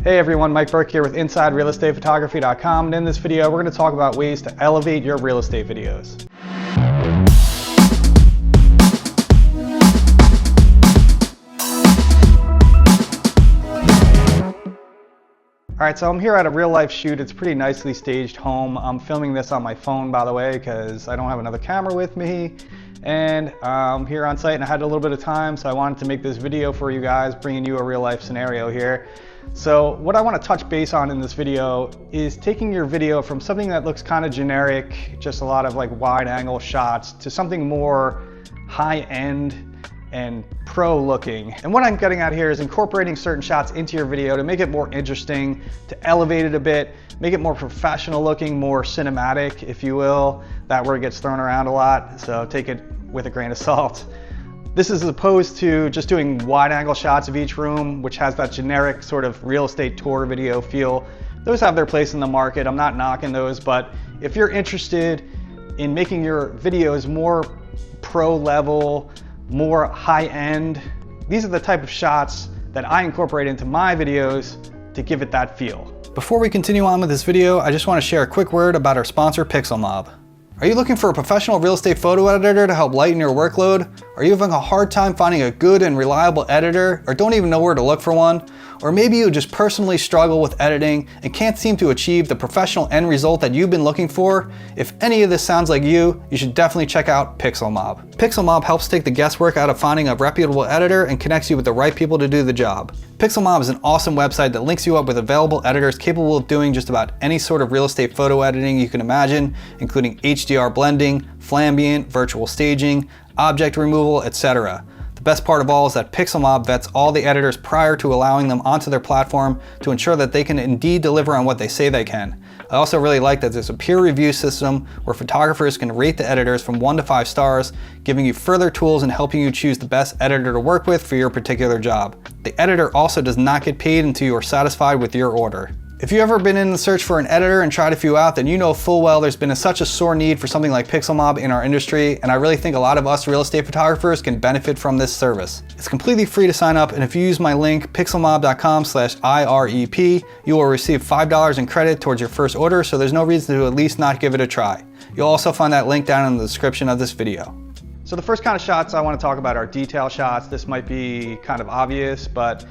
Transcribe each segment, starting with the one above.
Hey everyone, Mike Burke here with InsideRealEstatePhotography.com, and in this video we're going to talk about ways to elevate your real estate videos. Alright, so I'm here at a real life shoot. It's a pretty nicely staged home. I'm filming this on my phone, by the way, because I don't have another camera with me. And I'm here on site and I had a little bit of time, so I wanted to make this video for you guys, bringing you a real life scenario here. So what I want to touch base on in this video is taking your video from something that looks kind of generic, just a lot of like wide angle shots, to something more high end and pro looking. And what I'm getting at here is incorporating certain shots into your video to make it more interesting, to elevate it a bit, make it more professional looking, more cinematic, if you will. That word gets thrown around a lot, so take it with a grain of salt. This is as opposed to just doing wide angle shots of each room, which has that generic sort of real estate tour video feel. Those have their place in the market. I'm not knocking those, but if you're interested in making your videos more pro level, more high end, these are the type of shots that I incorporate into my videos to give it that feel. Before we continue on with this video, I just want to share a quick word about our sponsor, Pixelmob. Are you looking for a professional real estate photo editor to help lighten your workload? Are you having a hard time finding a good and reliable editor, or don't even know where to look for one? Or maybe you just personally struggle with editing and can't seem to achieve the professional end result that you've been looking for? If any of this sounds like you should definitely check out Pixelmob. Pixelmob helps take the guesswork out of finding a reputable editor and connects you with the right people to do the job. Pixelmob is an awesome website that links you up with available editors capable of doing just about any sort of real estate photo editing you can imagine, including HDR blending, flambient, virtual staging, object removal, etc. The best part of all is that Pixelmob vets all the editors prior to allowing them onto their platform to ensure that they can indeed deliver on what they say they can. I also really like that there's a peer review system where photographers can rate the editors from 1 to 5 stars, giving you further tools and helping you choose the best editor to work with for your particular job. The editor also does not get paid until you are satisfied with your order. If you've ever been in the search for an editor and tried a few out, then you know full well there's been such a sore need for something like Pixelmob in our industry, and I really think a lot of us real estate photographers can benefit from this service. It's completely free to sign up, and if you use my link pixelmob.com/IREP, you will receive $5 in credit towards your first order, so there's no reason to at least not give it a try. You'll also find that link down in the description of this video. So the first kind of shots I want to talk about are detail shots. This might be kind of obvious, but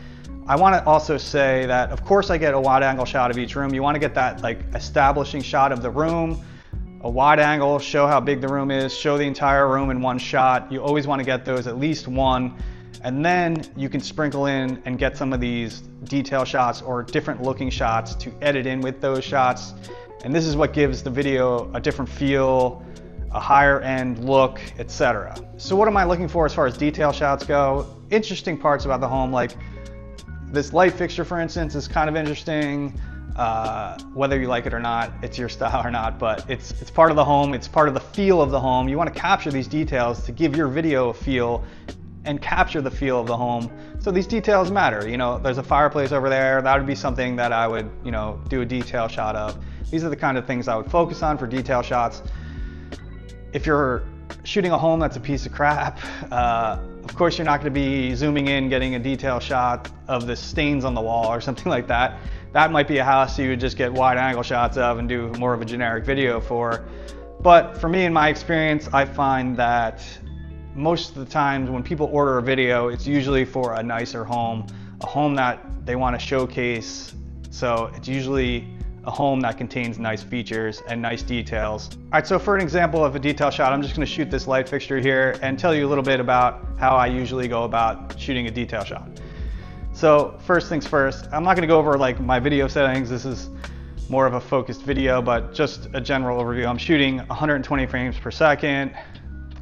I want to also say that of course I get a wide angle shot of each room. You want to get that like establishing shot of the room, a wide angle, show how big the room is, show the entire room in one shot. You always want to get those at least one, and then you can sprinkle in and get some of these detail shots or different looking shots to edit in with those shots. And this is what gives the video a different feel, a higher end look, etc. So what am I looking for as far as detail shots go? Interesting parts about the home, like this light fixture, for instance, is kind of interesting. Whether you like it or not, it's your style or not, but it's part of the home, it's part of the feel of the home. You want to capture these details to give your video a feel and capture the feel of the home. So these details matter. You know, there's a fireplace over there. That would be something that I would, you know, do a detail shot of. These are the kind of things I would focus on for detail shots. If you're shooting a home that's a piece of crap, of course you're not going to be zooming in, getting a detail shot of the stains on the wall or something like that. That might be a house you would just get wide angle shots of and do more of a generic video for. But for me, in my experience, I find that most of the times when people order a video, it's usually for a nicer home, a home that they want to showcase. So it's usually a home that contains nice features and nice details. All right, so for an example of a detail shot, I'm just gonna shoot this light fixture here and tell you a little bit about how I usually go about shooting a detail shot. So first things first, I'm not gonna go over like my video settings. This is more of a focused video, but just a general overview. I'm shooting 120 frames per second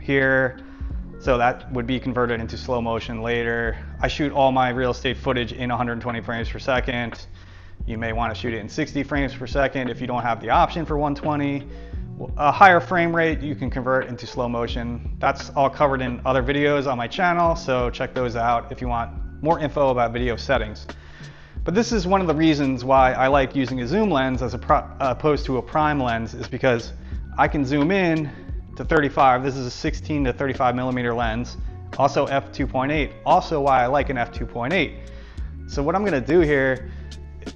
here. So that would be converted into slow motion later. I shoot all my real estate footage in 120 frames per second. You may want to shoot it in 60 frames per second if you don't have the option for 120. A higher frame rate you can convert into slow motion. That's all covered in other videos on my channel, so check those out if you want more info about video settings. But this is one of the reasons why I like using a zoom lens as opposed to a prime lens, is because I can zoom in to 35. This is a 16 to 35 millimeter lens, also f2.8. Also why I like an f2.8. So what I'm going to do here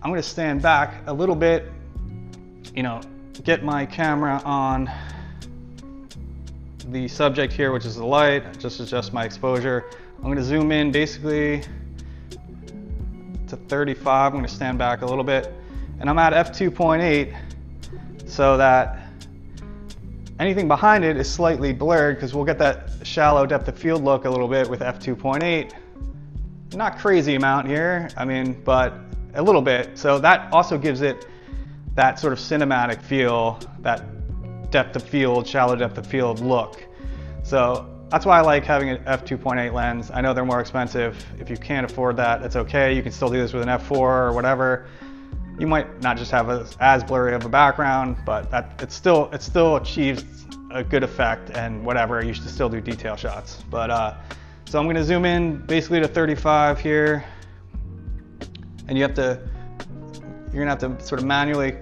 I'm gonna stand back a little bit, you know, get my camera on the subject here, which is the light, just adjust my exposure. I'm gonna zoom in basically to 35. I'm gonna stand back a little bit, and I'm at f2.8 so that anything behind it is slightly blurred, because we'll get that shallow depth of field look a little bit with f2.8. Not crazy amount here, I mean, but a little bit. So that also gives it that sort of cinematic feel, that depth of field, shallow depth of field look. So that's why I like having an f2.8 lens. I know they're more expensive. If you can't afford that, that's okay. You can still do this with an f4 or whatever. You might not just have as blurry of a background, but it still achieves a good effect and whatever. You should still do detail shots. But so I'm gonna zoom in basically to 35 here, and you're gonna have to sort of manually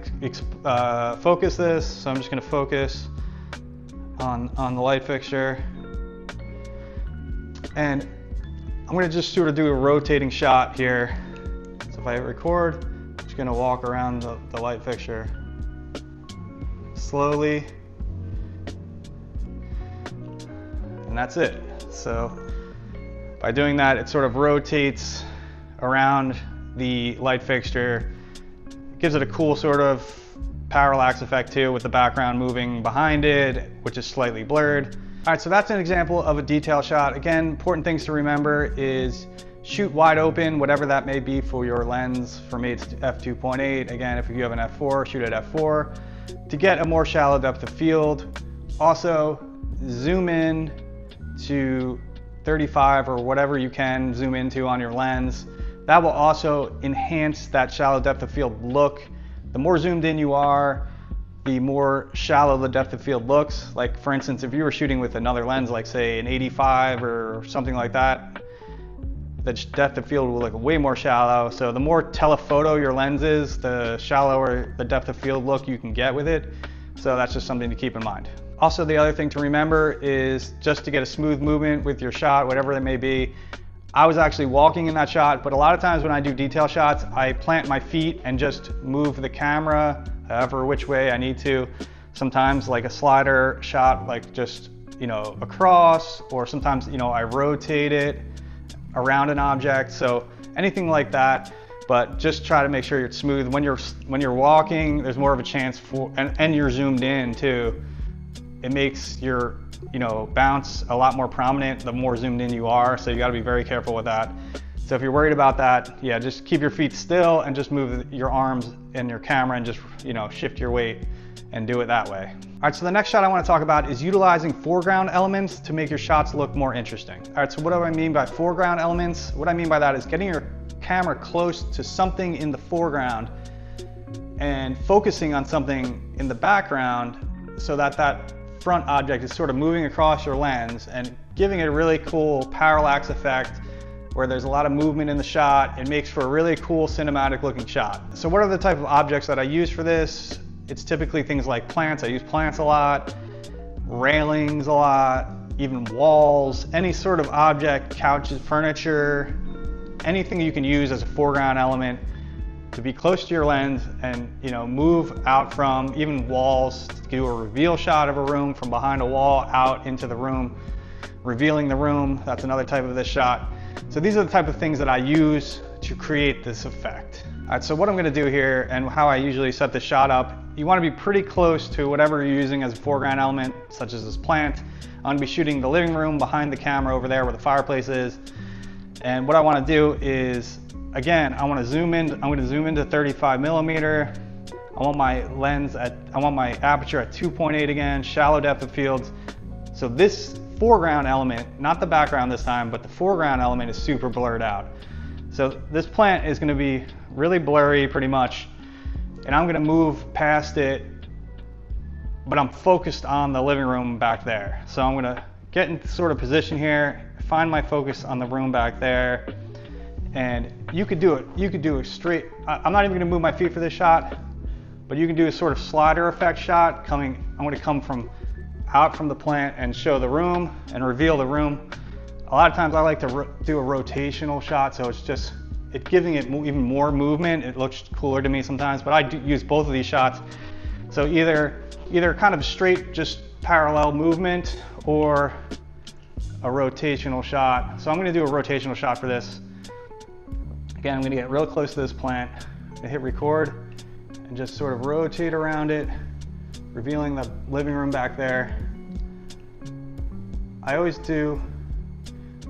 focus this. So I'm just gonna focus on the light fixture, and I'm gonna just sort of do a rotating shot here. So if I hit record, I'm just gonna walk around the light fixture slowly, and that's it. So by doing that, it sort of rotates around the light fixture. It gives it a cool sort of parallax effect too, with the background moving behind it, which is slightly blurred. All right, so that's an example of a detail shot. Again, important things to remember is shoot wide open, whatever that may be for your lens. For me, it's f2.8. Again, if you have an f4, shoot at f4 to get a more shallow depth of field. Also, zoom in to 35 or whatever you can zoom into on your lens. That will also enhance that shallow depth of field look. The more zoomed in you are, the more shallow the depth of field looks. Like for instance, if you were shooting with another lens, like say an 85 or something like that, the depth of field will look way more shallow. So the more telephoto your lens is, the shallower the depth of field look you can get with it. So that's just something to keep in mind. Also, the other thing to remember is just to get a smooth movement with your shot, whatever it may be. I was actually walking in that shot, but a lot of times when I do detail shots, I plant my feet and just move the camera however which way I need to. Sometimes like a slider shot, like just, you know, across, or sometimes, you know, I rotate it around an object. So anything like that, but just try to make sure it's smooth. When you're walking, there's more of a chance for, and you're zoomed in too. It makes your, you know, bounce a lot more prominent the more zoomed in you are, so you got to be very careful with that. So if you're worried about that, yeah, just keep your feet still and just move your arms and your camera and just, you know, shift your weight and do it that way. All right, so the next shot I want to talk about is utilizing foreground elements to make your shots look more interesting. All right, so what do I mean by foreground elements? What I mean by that is getting your camera close to something in the foreground and focusing on something in the background so that that front object is sort of moving across your lens and giving it a really cool parallax effect where there's a lot of movement in the shot. It makes for a really cool cinematic looking shot. So what are the type of objects that I use for this? It's typically things like plants. I use plants a lot, railings a lot, even walls, any sort of object, couches, furniture, anything you can use as a foreground element to be close to your lens and, you know, move out from, even walls, to do a reveal shot of a room from behind a wall out into the room, revealing the room. That's another type of this shot. So these are the type of things that I use to create this effect. All right, so what I'm gonna do here and how I usually set the shot up, you wanna be pretty close to whatever you're using as a foreground element, such as this plant. I'm gonna be shooting the living room behind the camera over there where the fireplace is. And what I wanna do is, again, I want to zoom in. I'm going to zoom into 35 millimeter. I want my aperture at 2.8 again, shallow depth of field. So this foreground element, not the background this time, but the foreground element is super blurred out. So this plant is going to be really blurry pretty much, and I'm going to move past it, but I'm focused on the living room back there. So I'm going to get in sort of position here, find my focus on the room back there. And you could do it straight. I'm not even gonna move my feet for this shot, but you can do a sort of slider effect shot I'm gonna come from out from the plant and show the room and reveal the room. A lot of times I like to do a rotational shot, so it's just giving it even more movement. It looks cooler to me sometimes, but I do use both of these shots. So either kind of straight, just parallel movement, or a rotational shot. So I'm gonna do a rotational shot for this. Again, I'm gonna get real close to this plant and hit record and just sort of rotate around it, revealing the living room back there. I always do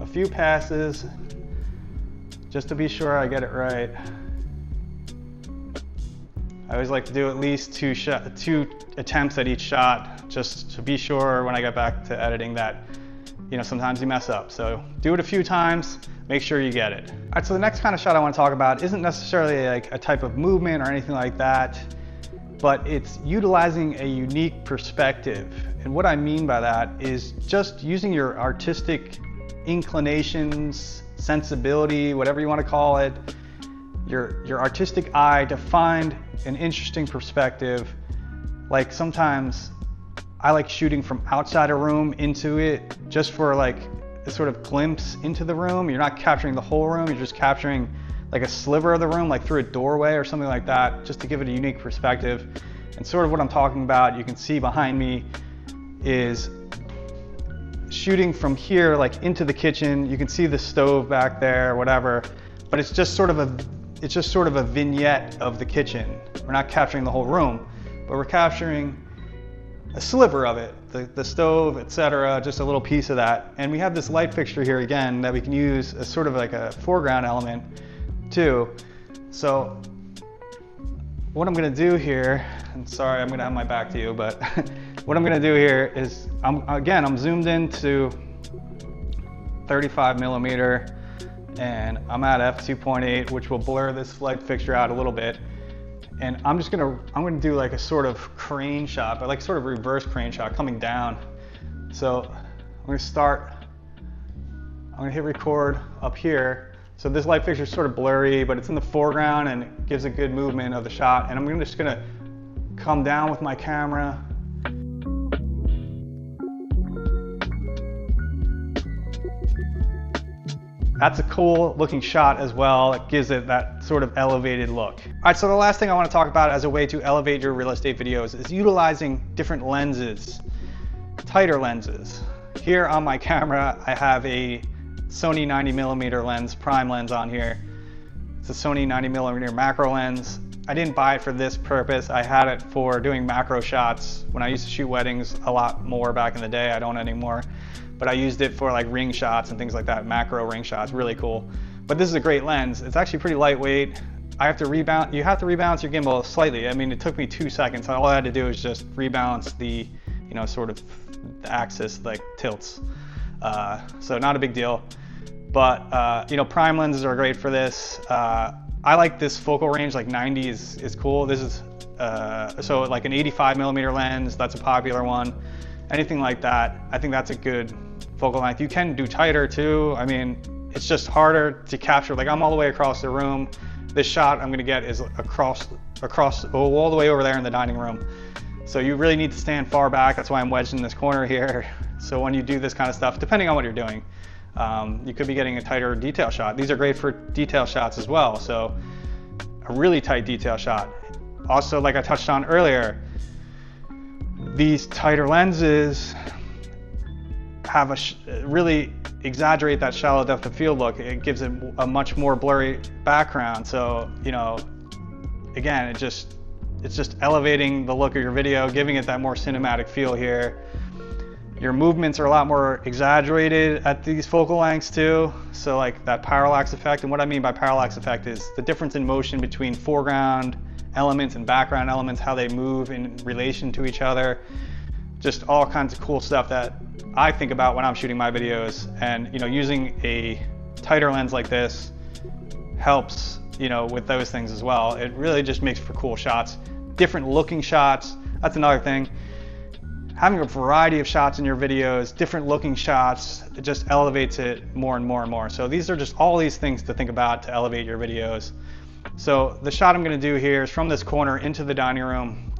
a few passes just to be sure I get it right. I always like to do at least two attempts at each shot, just to be sure when I get back to editing that, sometimes you mess up. So do it a few times, make sure you get it. All right, so the next kind of shot I want to talk about isn't necessarily like a type of movement or anything like that, but it's utilizing a unique perspective. And what I mean by that is just using your artistic inclinations, sensibility, whatever you want to call it, your artistic eye to find an interesting perspective. Like sometimes I like shooting from outside a room into it, just for like a sort of glimpse into the room. You're not capturing the whole room, you're just capturing like a sliver of the room, like through a doorway or something like that, just to give it a unique perspective. And sort of what I'm talking about, you can see behind me, is shooting from here like into the kitchen. You can see the stove back there, whatever, but it's just sort of a vignette of the kitchen. We're not capturing the whole room, but we're capturing a sliver of it, the stove, etc., just a little piece of that. And we have this light fixture here again that we can use as sort of like a foreground element too. So what I'm gonna do here, and sorry, I'm gonna have my back to you, but what I'm gonna do here is, I'm zoomed into 35 millimeter, and I'm at f2.8, which will blur this light fixture out a little bit. And I'm gonna do like a sort of crane shot, but like sort of reverse crane shot coming down. So I'm gonna hit record up here. So this light fixture is sort of blurry, but it's in the foreground and it gives a good movement of the shot. And I'm just gonna come down with my camera. That's a cool looking shot as well. It gives it that sort of elevated look. All right, so the last thing I want to talk about as a way to elevate your real estate videos is utilizing different lenses, tighter lenses. Here on my camera, I have a Sony 90mm lens, prime lens on here. It's a Sony 90mm macro lens. I didn't buy it for this purpose. I had it for doing macro shots when I used to shoot weddings a lot more back in the day. I don't anymore. But I used it for like ring shots and things like that, macro ring shots, really cool. But this is a great lens. It's actually pretty lightweight. You have to rebalance your gimbal slightly. I mean, it took me 2 seconds. All I had to do was just rebalance the, sort of the axis, like tilts. So not a big deal. But, prime lenses are great for this. I like this focal range, like 90 is cool. This is, so like an 85 millimeter lens, that's a popular one. Anything like that, I think that's a good focal length. You can do tighter too. I mean, it's just harder to capture. Like I'm all the way across the room. This shot I'm gonna get is all the way over there in the dining room. So you really need to stand far back. That's why I'm wedged in this corner here. So when you do this kind of stuff, depending on what you're doing, you could be getting a tighter detail shot. These are great for detail shots as well. So a really tight detail shot. Also, like I touched on earlier, these tighter lenses have really exaggerate that shallow depth of field look. It gives it a much more blurry background. So, again, it's just elevating the look of your video, giving it that more cinematic feel here. Your movements are a lot more exaggerated at these focal lengths too. So like that parallax effect. And what I mean by parallax effect is the difference in motion between foreground elements and background elements, how they move in relation to each other. Just all kinds of cool stuff that I think about when I'm shooting my videos. And using a tighter lens like this helps with those things as well. It really just makes for cool shots, different looking shots. That's another thing. Having a variety of shots in your videos, different looking shots, it just elevates it more and more and more. So these are just all these things to think about to elevate your videos. So the shot I'm gonna do here is from this corner into the dining room,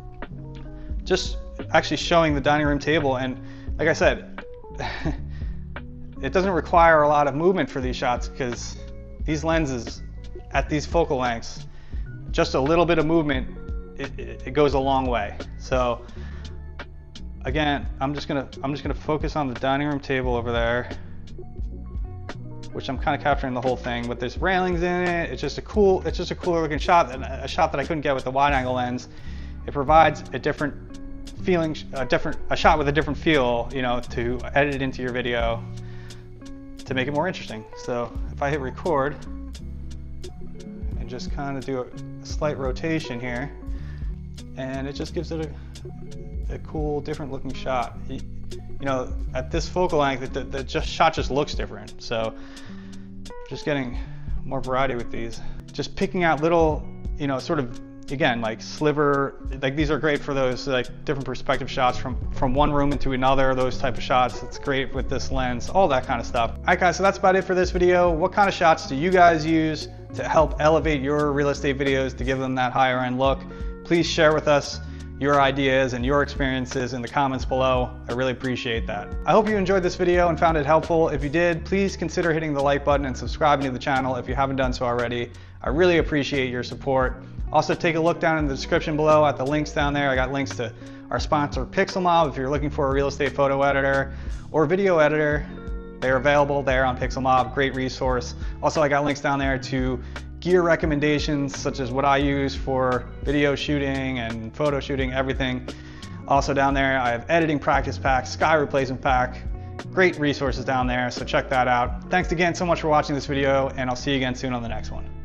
just actually showing the dining room table. And like I said, it doesn't require a lot of movement for these shots because these lenses at these focal lengths, just a little bit of movement, it goes a long way. So again, I'm just gonna focus on the dining room table over there, which I'm kind of capturing the whole thing, but there's railings in it. It's just a cooler looking shot, and a shot that I couldn't get with the wide angle lens. It provides a different feeling, a shot with a different feel, you know, to edit it into your video to make it more interesting. So if I hit record and just kind of do a slight rotation here, and it just gives it a cool, different looking shot. You know, at this focal length, the shot just looks different. So just getting more variety with these. Just picking out little, you know, sort of, again, like sliver, like these are great for those like different perspective shots from one room into another, those type of shots. It's great with this lens, all that kind of stuff. All right guys, so that's about it for this video. What kind of shots do you guys use to help elevate your real estate videos to give them that higher end look? Please share with us your ideas and your experiences in the comments below. I really appreciate that. I hope you enjoyed this video and found it helpful. If you did, please consider hitting the like button and subscribing to the channel if you haven't done so already. I really appreciate your support. Also, take a look down in the description below at the links down there. I got links to our sponsor Pixelmob if you're looking for a real estate photo editor or video editor. They're available there on Pixelmob, great resource. Also, I got links down there to gear recommendations such as what I use for video shooting and photo shooting, everything. Also down there, I have editing practice pack, sky replacement pack, great resources down there, so check that out. Thanks again so much for watching this video, and I'll see you again soon on the next one.